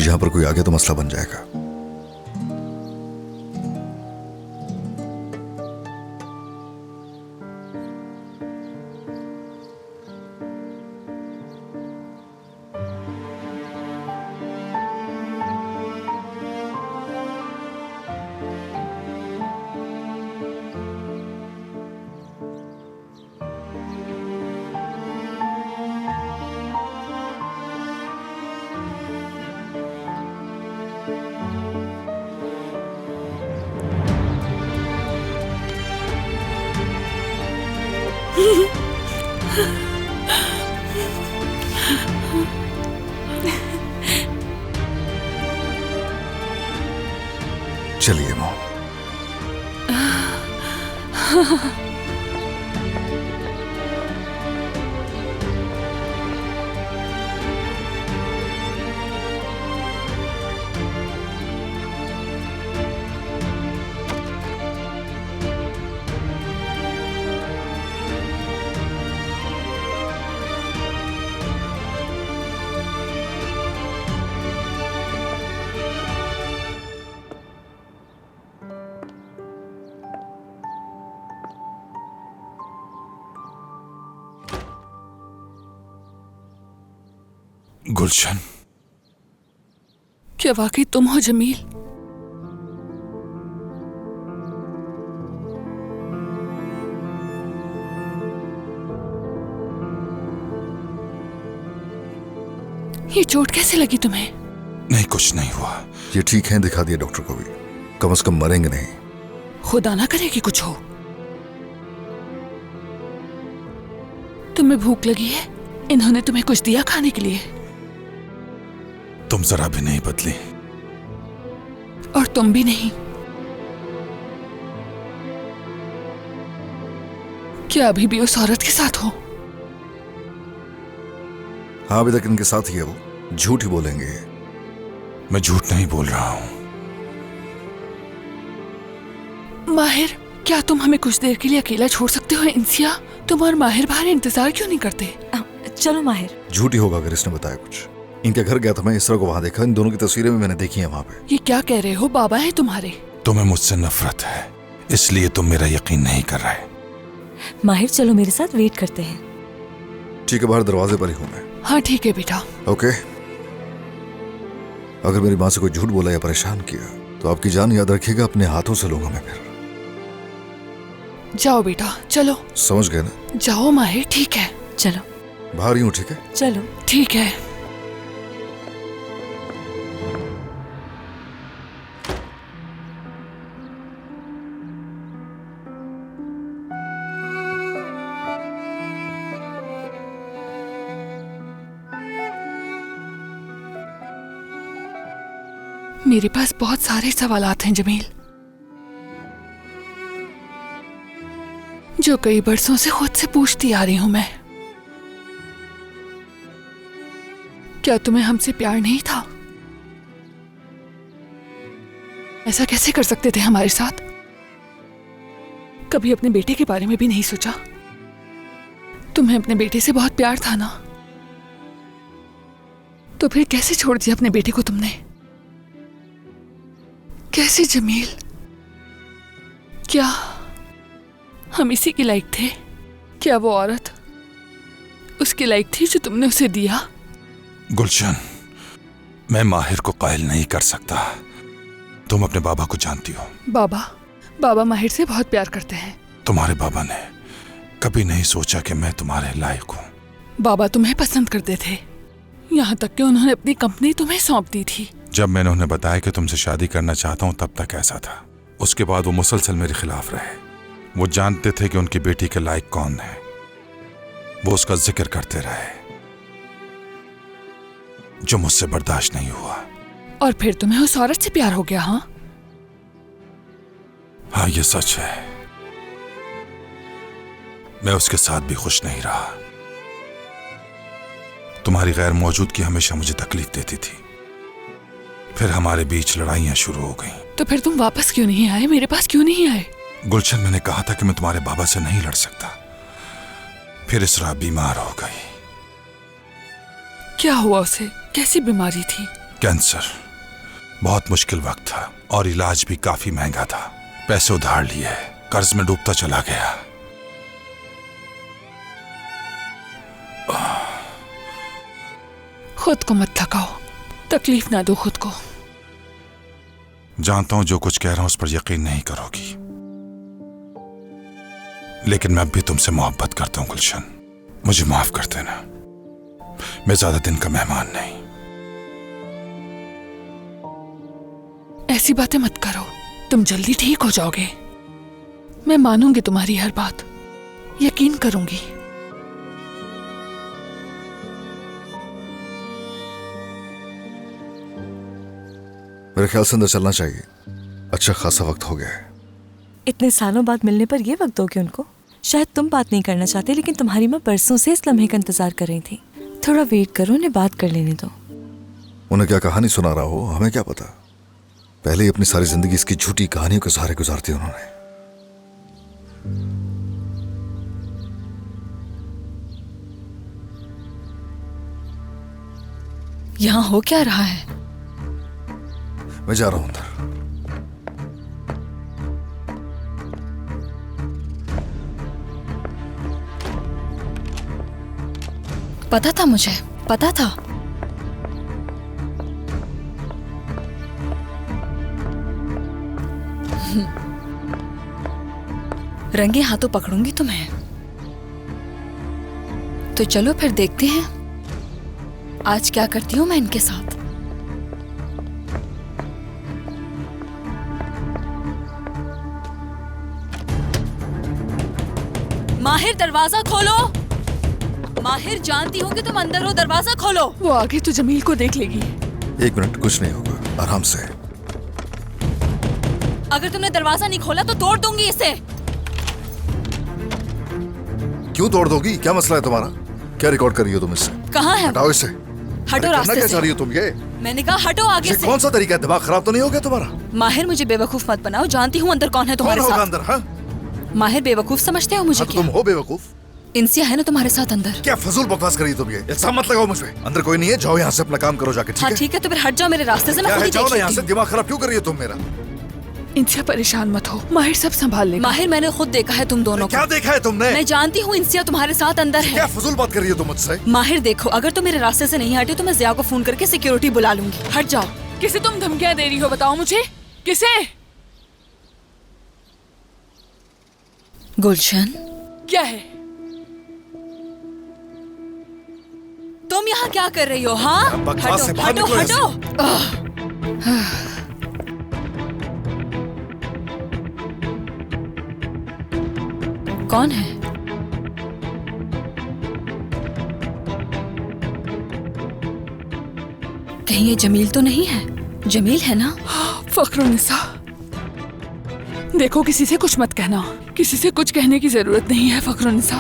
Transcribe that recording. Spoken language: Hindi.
यहां पर कोई आ गया तो मसला बन जाएगा। चलिए मो। गुलशन, क्या वाकई तुम हो जमील? ये चोट कैसे लगी तुम्हें? नहीं, कुछ नहीं हुआ। ये ठीक है, दिखा दिया डॉक्टर को भी। कम से कम मरेंगे नहीं। खुदा ना करे कि कुछ हो। तुम्हें भूख लगी है? इन्होंने तुम्हें कुछ दिया खाने के लिए? तुम जरा भी नहीं बदली। और तुम भी नहीं। क्या अभी भी उस औरत के साथ हो? हाँ, अभी तक इनके साथ ही है वो। झूठ ही बोलेंगे। मैं झूठ नहीं बोल रहा हूं। माहिर, क्या तुम हमें कुछ देर के लिए अकेला छोड़ सकते हो? इंसिया, तुम और माहिर बाहर इंतजार क्यों नहीं करते? चलो माहिर। झूठ ही होगा अगर इसने बताया कुछ। इनके घर गया था मैं, इसरा को वहां देखा। इन दोनों की तस्वीरें भी मैंने देखी हैं वहां पे। ये क्या कह रहे हो? बाबा है तुम्हारे? तुम्हें मुझसे नफरत है, इसलिए तुम मेरा यकीन नहीं कर रहे। माहिर, चलो मेरे साथ वेट करते हैं। ठीक है, बाहर दरवाजे पर ही हूं मैं। हाँ ठीक है बेटा। ओके। अगर मेरी माँ से कोई झूठ बोला या परेशान किया तो आपकी जान याद रखिएगा, अपने हाथों से लूंगा मैं फिर। जाओ बेटा, चलो। समझ गए ना? जाओ माहिर। ठीक है, चलो। बाहर ही हूँ, ठीक है? चलो। ठीक है। मेरे पास बहुत सारे सवालात हैं जमील, जो कई बरसों से खुद से पूछती आ रही हूं मैं। क्या तुम्हें हमसे प्यार नहीं था? ऐसा कैसे कर सकते थे हमारे साथ? कभी अपने बेटे के बारे में भी नहीं सोचा? तुम्हें अपने बेटे से बहुत प्यार था ना, तो फिर कैसे छोड़ दिया अपने बेटे को तुमने? कैसे जमील? क्या हम इसी के लायक थे? क्या वो औरत उसके लायक थी जो तुमने उसे दिया? गुलशन, मैं माहिर को कायल नहीं कर सकता। तुम अपने बाबा को जानती हो। बाबा माहिर से बहुत प्यार करते हैं। तुम्हारे बाबा ने कभी नहीं सोचा कि मैं तुम्हारे लायक हूँ। बाबा तुम्हें पसंद करते थे, यहाँ तक कि उन्होंने अपनी कंपनी तुम्हें सौंप दी थी। जब मैंने उन्हें बताया कि तुमसे शादी करना चाहता हूँ तब तक ऐसा था। उसके बाद वो मुसलसल मेरे खिलाफ रहे। वो जानते थे कि उनकी बेटी के लायक कौन है। वो उसका जिक्र करते रहे, जो मुझसे बर्दाश्त नहीं हुआ। और फिर तुम्हें उस औरत से प्यार हो गया? हाँ, ये सच है। मैं उसके साथ भी खुश नहीं रहा। तुम्हारी गैर मौजूदगी हमेशा मुझे तकलीफ देती थी। फिर हमारे बीच लड़ाइयां शुरू हो गईं। तो फिर तुम वापस क्यों नहीं आए? मेरे पास क्यों नहीं आए? गुलशन, मैंने कहा था कि मैं तुम्हारे बाबा से नहीं लड़ सकता। फिर इसरा बीमार हो गई। क्या हुआ उसे? कैसी बीमारी थी? कैंसर बहुत मुश्किल वक्त था और इलाज भी काफी महंगा था। पैसे उधार लिए, कर्ज में डूबता चला गया। खुद को मत थकाओ, तकलीफ ना दो खुद को। जानता हूं जो कुछ कह रहा हूं उस पर यकीन नहीं करोगी, लेकिन मैं अब भी तुमसे मोहब्बत करता हूं गुलशन। मुझे माफ कर देना, मैं ज्यादा दिन का मेहमान नहीं। ऐसी बातें मत करो, तुम जल्दी ठीक हो जाओगे। मैं मानूंगी तुम्हारी हर बात, यकीन करूंगी। मेरे ख्याल से अंदर चलना चाहिए, अच्छा खासा वक्त हो गया है। इतने सालों बाद मिलने पर ये वक्त दोगे उनको? शायद तुम बात नहीं करना चाहते, लेकिन तुम्हारी माँ परसों से इस लम्हे का इंतजार कर रही थी। थोड़ा वेट करो, उन्हें बात कर लेने दो। उन्हें क्या कहानी सुना रहा हो, हमें क्या पता। पहले ही अपनी सारी जिंदगी इसकी झूठी कहानियों के सहारे गुजारती उन्होंने। यहाँ हो क्या रहा है? मैं जा रहा हूं अंदर। पता था, मुझे पता था। रंगे हाथों पकड़ूंगी तुम्हें। तो चलो फिर देखते हैं आज क्या करती हूं मैं इनके साथ। माहिर, दरवाजा खोलो। माहिर, जानती हूँ कि तुम अंदर हो, दरवाजा खोलो। वो आगे तो जमील को देख लेगी। 1 मिनट, कुछ नहीं होगा, आराम से। अगर तुमने दरवाजा नहीं खोला तो तोड़ दूंगी इसे। क्यों तोड़ दोगी? क्या मसला है तुम्हारा? क्या रिकॉर्ड कर रही हो तुम इससे? कहाँ है? हटाओ इसे। हटो रास्ते क्या से। चाह रही हो तुम ये? मैंने कहा हटो आगे ये से। कौन सा तरीका है? दिमाग खराब तो नहीं हो गया तुम्हारा? माहिर, मुझे बेवकूफ मत बनाओ। जानती हूँ अंदर कौन है तुम्हारे कौन होगा साथ। अंदर? हाँ, माहिर, बेवकूफ समझते हो मुझे तो क्या? तुम हो बेवकूफ। इंसिया है ना तुम्हारे साथ अंदर? क्या फजूल बकवास करी तुम ये? इल्जाम मत लगाओ मुझ पे। अंदर कोई नहीं है, जाओ यहाँ से, अपना काम करो जाके। हाँ ठीक है? ठीक है, तो फिर हट जाओ मेरे रास्ते से। मैं क्या खुद है, ही जाओ देख ना यहाँ लेती से। हूँ। दिमाग खराब क्यों कर रही हो तुम मेरा? इनसे परेशान मत हो, माहिर सब संभाल लेगा। माहिर, मैंने खुद देखा है तुम दोनों क्या को। देखा है तुमने? मैं जानती हूँ इंसिया तुम्हारे साथ अंदर है। क्या फजूल बात कर रही हो तुम मुझसे? माहिर देखो, अगर तुम मेरे रास्ते से नहीं हटे तो मैं जिया को फोन करके सिक्योरिटी बुला लूंगी। हट जाओ। किसे तुम धमकियां दे रही हो, बताओ मुझे। किसे? गुलशन, क्या है? तुम यहाँ क्या कर रही हो? हाँ, बकवास से हटो बाहर हटो निकलो हटो। कौन है? कहीं ये जमील तो नहीं है? जमील है ना? फखरुन्निसा, देखो किसी से कुछ मत कहना। किसी से कुछ कहने की जरूरत नहीं है फखरुन्निसा।